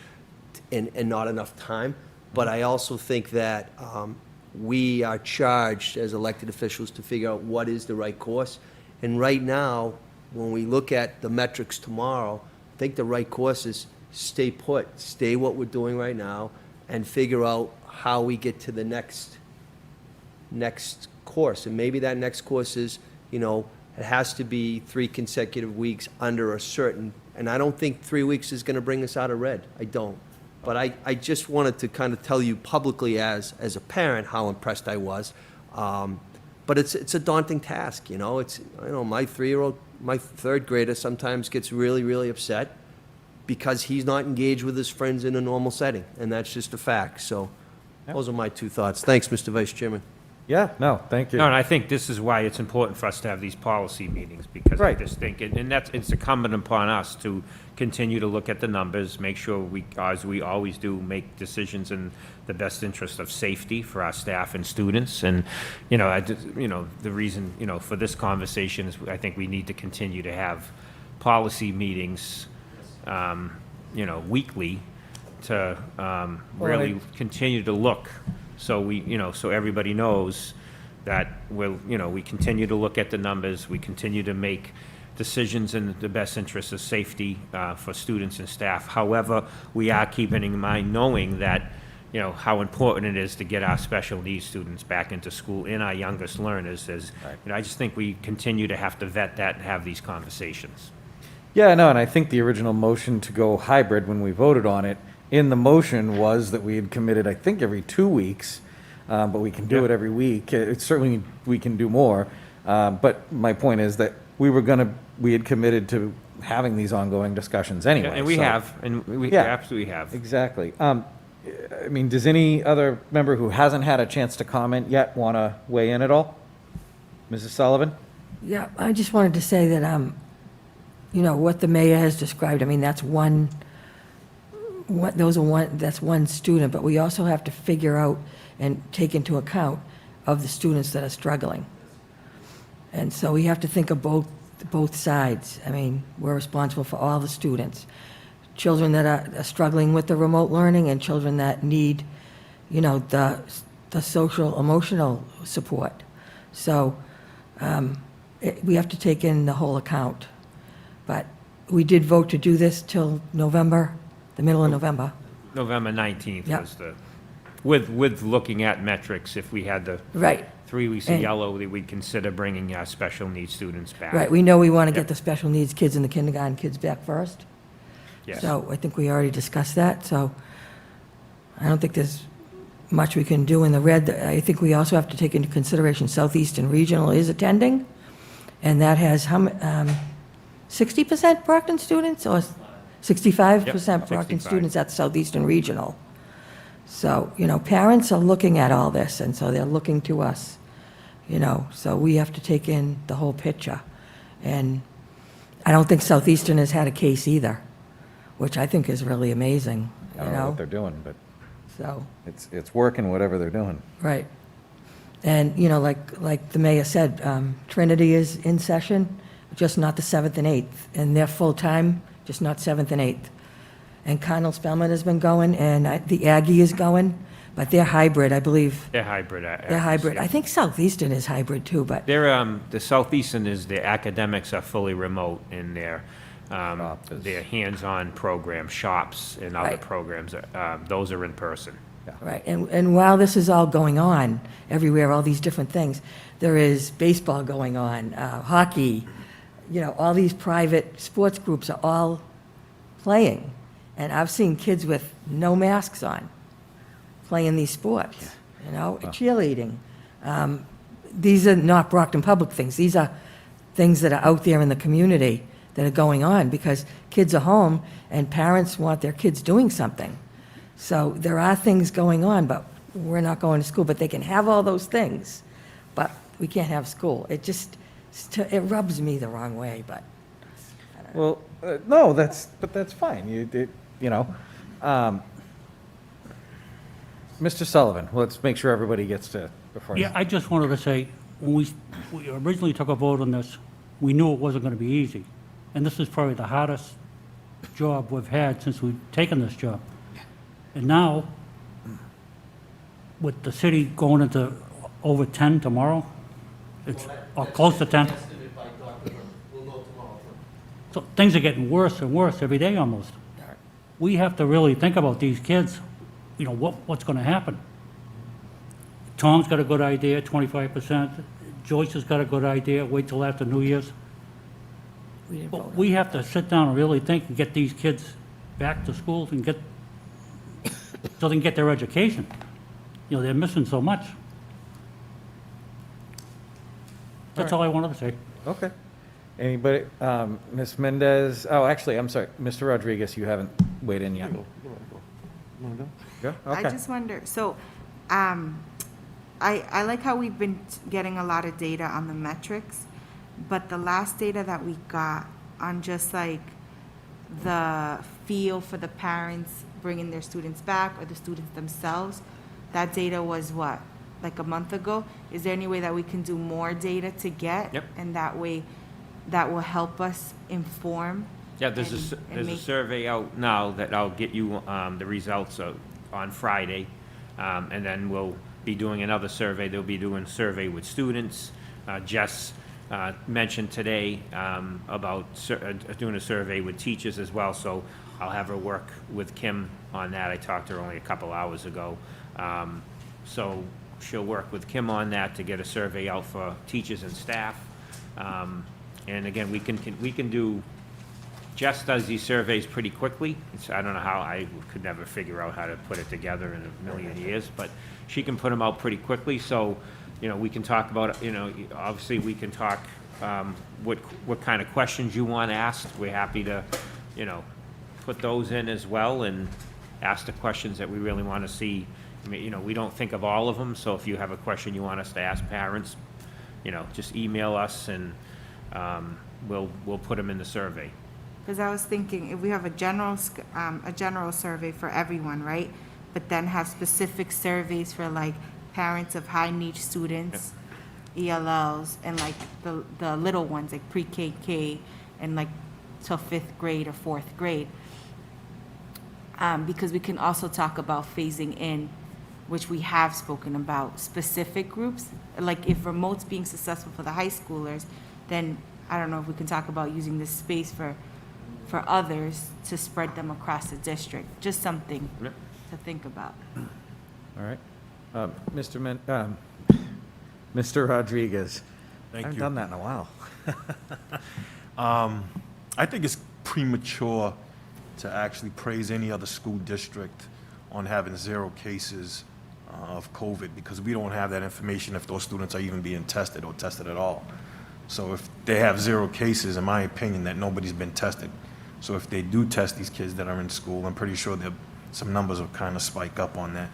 and not enough time. But I also think that we are charged as elected officials to figure out what is the right course. And right now, when we look at the metrics tomorrow, I think the right course is stay put, stay what we're doing right now, and figure out how we get to the next course. And maybe that next course is, it has to be 3 consecutive weeks under a certain, and I don't think 3 weeks is going to bring us out of red. I don't. But I just wanted to kind of tell you publicly as a parent how impressed I was. But it's a daunting task, my 3-year-old, my 3rd grader sometimes gets really, really upset because he's not engaged with his friends in a normal setting, and that's just a fact. So those are my 2 thoughts. Thanks, Mr. Vice Chairman. Yeah, no, thank you. No, and I think this is why it's important for us to have these policy meetings, because I Right. just think, it's incumbent upon us to continue to look at the numbers, make sure we, as we always do, make decisions in the best interest of safety for our staff and students. And, the reason, for this conversation is I think we need to continue to have policy meetings, weekly to really continue to look. So so everybody knows that we continue to look at the numbers, we continue to make decisions in the best interest of safety for students and staff. However, we are keeping in mind knowing that, how important it is to get our special needs students back into school and our youngest learners. I just think we continue to have to vet that and have these conversations. Yeah, no, and I think the original motion to go hybrid when we voted on it, in the motion was that we had committed, I think, every 2 weeks, but we can do it every week. Certainly, we can do more. But my point is that we had committed to having these ongoing discussions anyway. And we so- have, and we Yeah. absolutely have. Exactly. Does any other member who hasn't had a chance to comment yet want to weigh in at all? Mrs. Sullivan? Yeah, I just wanted to say that, what the mayor has described, that's that's one student, but we also have to figure out and take into account of the students that are struggling. And so we have to think of both sides. We're responsible for all the students. Children that are struggling with the remote learning and children that need, the social, emotional support. So we have to take in the whole account. But we did vote to do this till November, the middle of November. November 19th Yep. was the, with looking at metrics, if we had the Right, 3 weeks of And- yellow, we'd consider bringing special needs students back. right. We know we want to Yep. get the special needs kids and the kindergarten kids back first. Yes. So I think we already discussed that, so I don't think there's much we can do in the red. I think we also have to take into consideration Southeastern Regional is attending, and that has 60% Brockton students, or 65% Yep, Brockton 65. students at Southeastern Regional. So, parents are looking at all this, and so they're looking to us, so we have to take in the whole picture. And I don't think Southeastern has had a case either, which I think is really amazing, I don't know what they're doing, but so. it's working, whatever they're doing. Right. And, like the mayor said, Trinity is in session, just not the 7th and 8th, and they're full-time, just not 7th and 8th. And Connell Spellman has been going, and the Aggie is going, but they're hybrid, I believe. They're hybrid. They're hybrid. I think Southeastern is hybrid too, but, The Southeastern is, the academics are fully remote in their hands-on program, shops and other Right. programs. Those are in person. right. And while this is all going on everywhere, all these different things, there is baseball going on, hockey, all these private sports groups are all playing. And I've seen kids with no masks on playing these sports, cheerleading. These are not Brockton Public things. These are things that are out there in the community that are going on because kids are home and parents want their kids doing something. So there are things going on, but we're not going to school. But they can have all those things, but we can't have school. It just, it rubs me the wrong way, but. Well, no, that's fine. Mr. Sullivan, let's make sure everybody gets to, before. Yeah, I just wanted to say, when we originally took a vote on this, we knew it wasn't going to be easy. And this is probably the hardest job we've had since we've taken this job. And now, with the city going into over 10 tomorrow, it's, or close to 10. So things are getting worse and worse every day almost. We have to really think about these kids, what's going to happen. Tom's got a good idea, 25%. Joyce has got a good idea, wait till after New Year's. We didn't vote on But we have to sit down and really think and get these kids back to schools and so they can get their education. They're missing so much. That's all I wanted to say. Okay. Anybody, Ms. Mendez, actually, I'm sorry, Mr. Rodriguez, you haven't weighed in yet. Go? I Okay. just wonder, so, I like how we've been getting a lot of data on the metrics, but the last data that we got on just like the feel for the parents bringing their students back or the students themselves, that data was what, like a month ago? Is there any way that we can do more data to get? Yep. And that way, that will help us inform? Yeah, and- there's and a make- survey out now that I'll get you the results of on Friday. And then we'll be doing another survey. They'll be doing survey with students. Jess mentioned today about doing a survey with teachers as well, so I'll have her work with Kim on that. I talked to her only a couple hours ago. So she'll work with Kim on that to get a survey out for teachers and staff. And again, we can do, Jess does these surveys pretty quickly. I don't know how, I could never figure out how to put it together in a million years, but she can put them out pretty quickly, so, we can talk about, obviously, we can talk, what kind of questions you want asked. We're happy to, put those in as well and ask the questions that we really want to see. I mean, we don't think of all of them, so if you have a question you want us to ask parents, just email us and, we'll put them in the survey. Because I was thinking, if we have a general survey for everyone, right? But then have specific surveys for like parents of high-need students, ELLs, and like the little ones, like pre-K, and like till 5th grade or 4th grade. Because we can also talk about phasing in, which we have spoken about, specific groups. Like if remote's being successful for the high schoolers, then I don't know if we can talk about using this space for others to spread them across the district. Just something Yep. to think about. All All right. Mr. Rodriguez. Thank I haven't you. done that in a while. I think it's premature to actually praise any other school district on having 0 cases of COVID, because we don't have that information if those students are even being tested or tested at all. So if they have 0 cases, in my opinion, that nobody's been tested. So if they do test these kids that are in school, I'm pretty sure that some numbers will kind of spike up on that.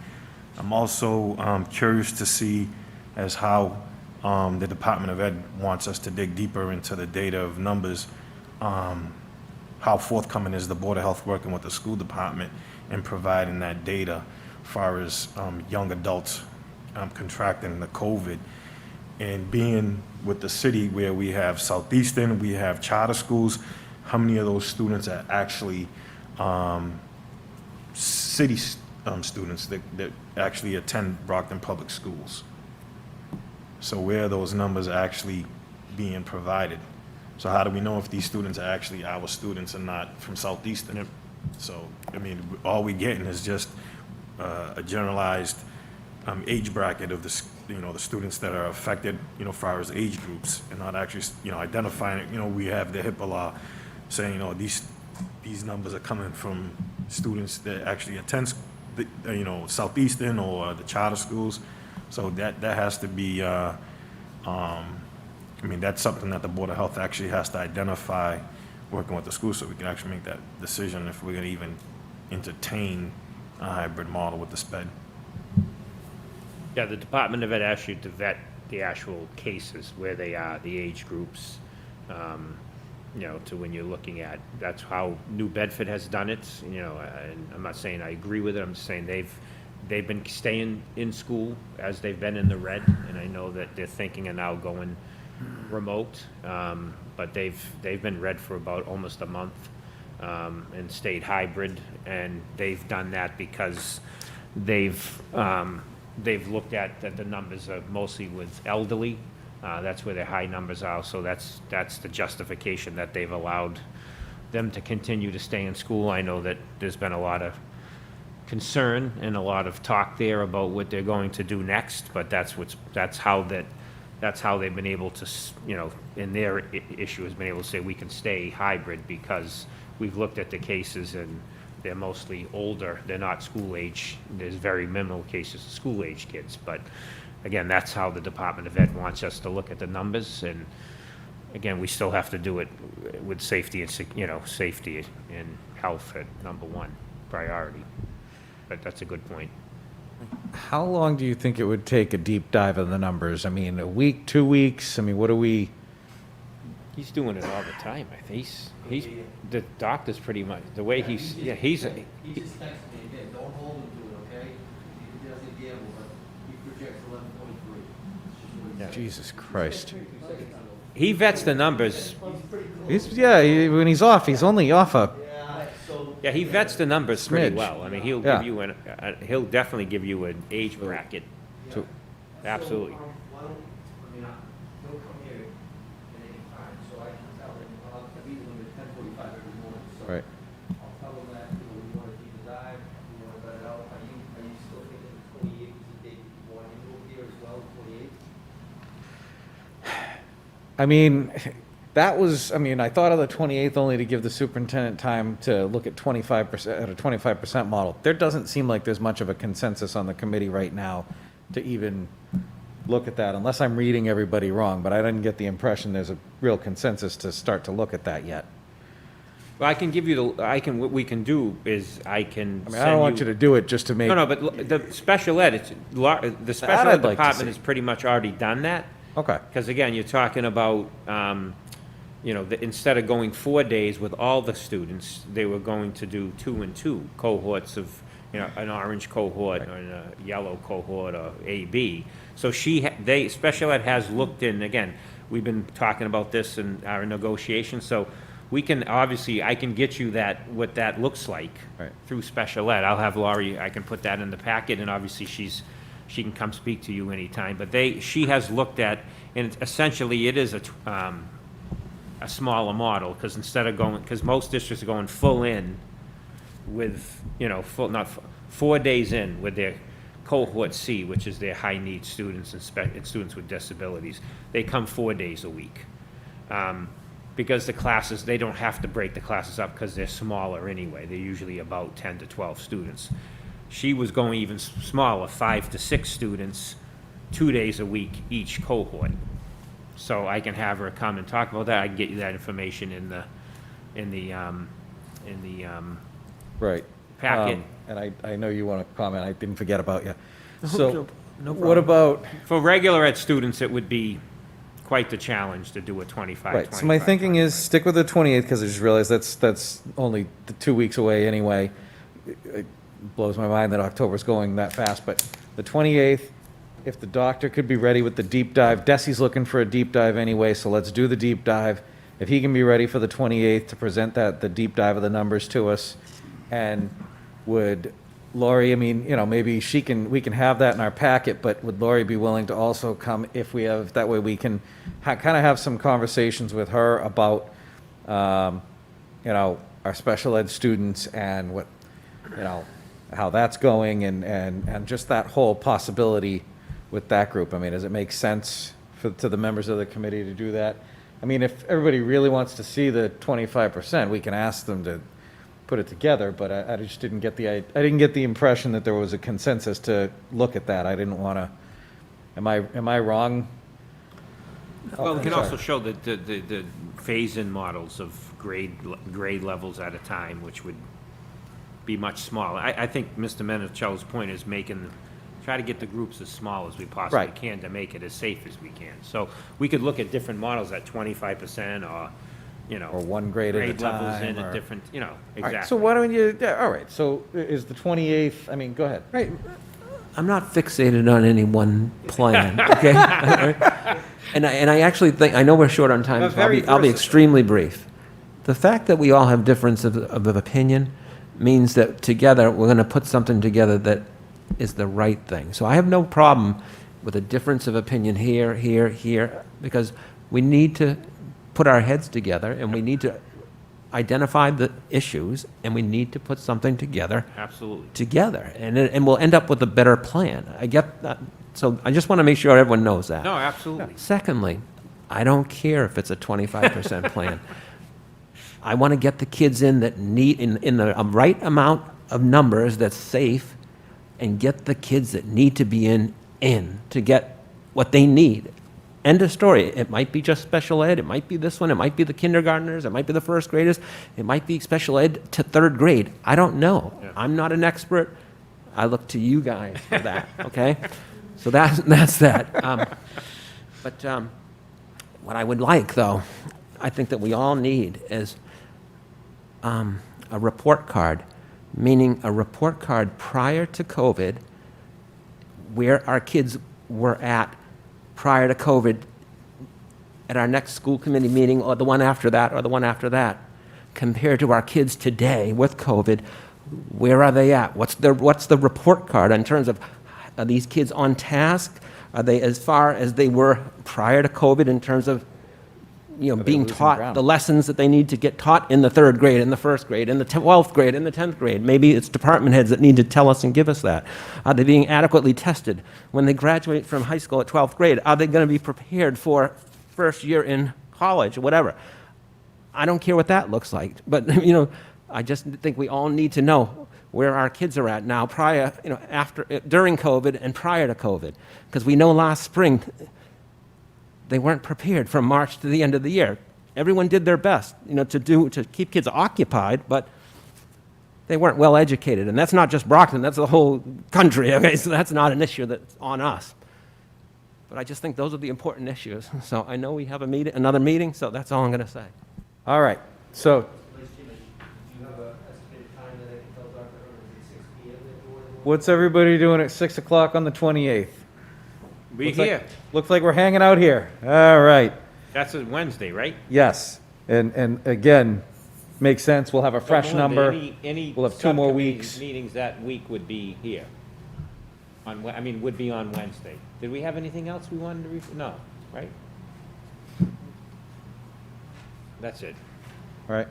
I'm also curious to see as how the Department of Ed wants us to dig deeper into the data of numbers, how forthcoming is the Board of Health working with the school department in providing that data as far as young adults contracting the COVID. And being with the city where we have Southeastern, we have charter schools, how many of those students are actually city students that actually attend Brockton Public Schools? So where are those numbers actually being provided? So how do we know if these students are actually our students and not from Southeastern? So, I mean, all we getting is just a generalized age bracket of the students that are affected, as far as age groups, and not actually, identifying it. We have the HIPAA law saying, these numbers are coming from students that actually attend, Southeastern or the charter schools. So that has to be, that's something that the Board of Health actually has to identify, working with the school, so we can actually make that decision if we're gonna even entertain a hybrid model with the SPED. Yeah, the Department of Ed asked you to vet the actual cases, where they are, the age groups, to when you're looking at, that's how New Bedford has done it, and I'm not saying I agree with it, I'm just saying they've been staying in school as they've been in the red, and I know that they're thinking of now going remote, but they've been red for about almost a month, and stayed hybrid, and they've done that because they've looked at that the numbers are mostly with elderly. That's where their high numbers are, so that's the justification that they've allowed them to continue to stay in school. I know that there's been a lot of concern and a lot of talk there about what they're going to do next, but that's how they've been able to, in their issue has been able to say we can stay hybrid because we've looked at the cases and they're mostly older, they're not school age. There's very minimal cases of school age kids, but again, that's how the Department of Ed wants us to look at the numbers, and again, we still have to do it with safety and, safety and health at #1 priority. But that's a good point. How long do you think it would take a deep dive of the numbers? I mean, a week, 2 weeks? I mean, what do we? He's doing it all the time. I think he's the doctor's pretty much the way he's. Yeah, he's. He just texted me again, don't hold him to it, okay? He doesn't gamble, but he projects 11.3. Jesus Christ. He vets the numbers. When he's off, he's only off a. Yeah, he vets the numbers pretty Smidge. well. I mean, he'll Yeah. give you he'll definitely give you an age bracket. So- Absolutely. Why don't, he'll come here at any time, so I can tell him, I'll be with him at 10:45 every morning, so. Right. I'll tell him that, we want to keep a dive, we want to let it out. Are you still thinking the 28th is the date you want him over here as well, the 28th? I thought of the 28th only to give the superintendent time to look at 25%, at a 25% model. There doesn't seem like there's much of a consensus on the committee right now to even look at that, unless I'm reading everybody wrong, but I didn't get the impression there's a real consensus to start to look at that yet. Well, I can give you what we can do is I can I don't want you to do it just to make. No, but the special ed, the special I'd ed like to department see. has pretty much already done that. Okay. Because again, you're talking about, instead of going 4 days with all the students, they were going to do 2 and 2 cohorts of, an orange cohort or a yellow cohort or A, B. So special ed has looked in, again, we've been talking about this in our negotiations, so we can, obviously, I can get you what that looks like Right. through special ed. I'll have Laurie, I can put that in the packet, and obviously she can come speak to you anytime, but she has looked at, and essentially it is a smaller model, because because most districts are going full in with, 4 days in with their cohort C, which is their high-need students and students with disabilities, they come 4 days a week. Because the classes, they don't have to break the classes up because they're smaller anyway. They're usually about 10 to 12 students. She was going even smaller, 5 to 6 students, 2 days a week each cohort. So I can have her come and talk about that. I can get you that information in the Right. packet. And I know you want to comment, I didn't forget about you. So, no what about, For regular ed students, it would be quite the challenge to do a 25, right, so my 25, thinking is 25. stick with the 28th, because I just realized that's only 2 weeks away anyway. It blows my mind that October's going that fast, but the 28th, if the doctor could be ready with the deep dive, Desi's looking for a deep dive anyway, so let's do the deep dive. If he can be ready for the 28th to present the deep dive of the numbers to us, and would Lori, I mean, you know, maybe we can have that in our packet, but would Lori be willing to also come if we have, that way we can kind of have some conversations with her about, you know, our special ed students and what, you know, how that's going and just that whole possibility with that group. I mean, does it make sense to the members of the committee to do that? I mean, if everybody really wants to see the 25%, we can ask them to put it together, but I just didn't get I didn't get the impression that there was a consensus to look at that. I didn't want to, am I wrong? Well, we I'm can sorry. also show the phase-in models of grade levels at a time, which would be much smaller. I think Mr. Menicello's point is try to get the groups as small as we possibly Right. can to make it as safe as we can. So we could look at different models at 25% or, you know. Or one grade at a levels in time, at or- different, you know, All exactly. right, so why don't you, yeah, all right, so is the 28th, I mean, go ahead. Right. I'm not fixated on any one plan, okay? And I actually think, I know we're short on time, But so I'll very be versatile. extremely brief. The fact that we all have difference of opinion means that together, we're going to put something together that is the right thing. So I have no problem with a difference of opinion here, because we need to put our heads together, and we need to identify the issues, and we need to put something together, Absolutely. and we'll end up with a better plan. I get that. So I just want to make sure everyone knows that. No, absolutely. Secondly, I don't care if it's a 25% plan. I want to get the kids in that need, in the right amount of numbers that's safe, and get the kids that need to be in to get what they need. End of story. It might be just special ed, it might be this one, it might be the kindergartners, it might be the first graders, it might be special ed to third grade. I don't know. Yeah. I'm not an expert. I look to you guys for that, okay? So that's that. But what I would like, though, I think that we all need is a report card, meaning a report card prior to COVID, where our kids were at prior to COVID at our next school committee meeting, or the one after that, or the one after that, compared to our kids today with COVID. Where are they at? What's the report card in terms of, are these kids on task? Are they as far as they were prior to COVID in terms of, you know, they being losing taught ground? the lessons that they need to get taught in the third grade, in the first grade, in the 12th grade, in the 10th grade? Maybe it's department heads that need to tell us and give us that. Are they being adequately tested? When they graduate from high school at 12th grade, are they going to be prepared for first year in college or whatever? I don't care what that looks like, but, you know, I just think we all need to know where our kids are at now, prior, you know, after, during COVID and prior to COVID. Because we know last spring, they weren't prepared from March to the end of the year. Everyone did their best, you know, to keep kids occupied, but they weren't well educated. And that's not just Brockton, that's the whole country, okay? So that's not an issue that's on us. But I just think those are the important issues. So I know we have another meeting, so that's all I'm going to say. All right, so what's everybody doing at 6 o'clock on the 28th? Be Looks like- here. Looks like we're hanging out here. All right, That's a Wednesday, right? yes, and again, makes sense, we'll have a fresh Melinda, number. Any We'll have 2 more subcommittee weeks. meetings that week would be here. Would be on Wednesday. Did we have anything else we wanted to no, right? That's it. All right,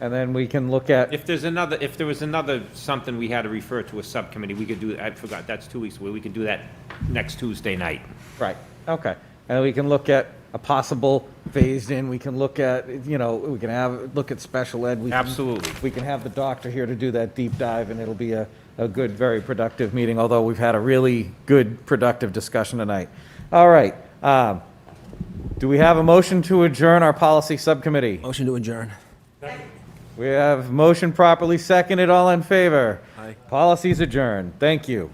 and then we can look at, If there was another, something we had to refer to a subcommittee, we could do, I forgot, that's 2 weeks away, we could do that next Tuesday night. right, okay. And we can look at a possible phased in, we can look at, we can look at special ed. Absolutely. We can have the doctor here to do that deep dive, and it'll be a good, very productive meeting, although we've had a really good, productive discussion tonight. All right, do we have a motion to adjourn our policy subcommittee? Motion to adjourn. We have motion properly seconded, all in favor? Aye. Policies adjourned, thank you.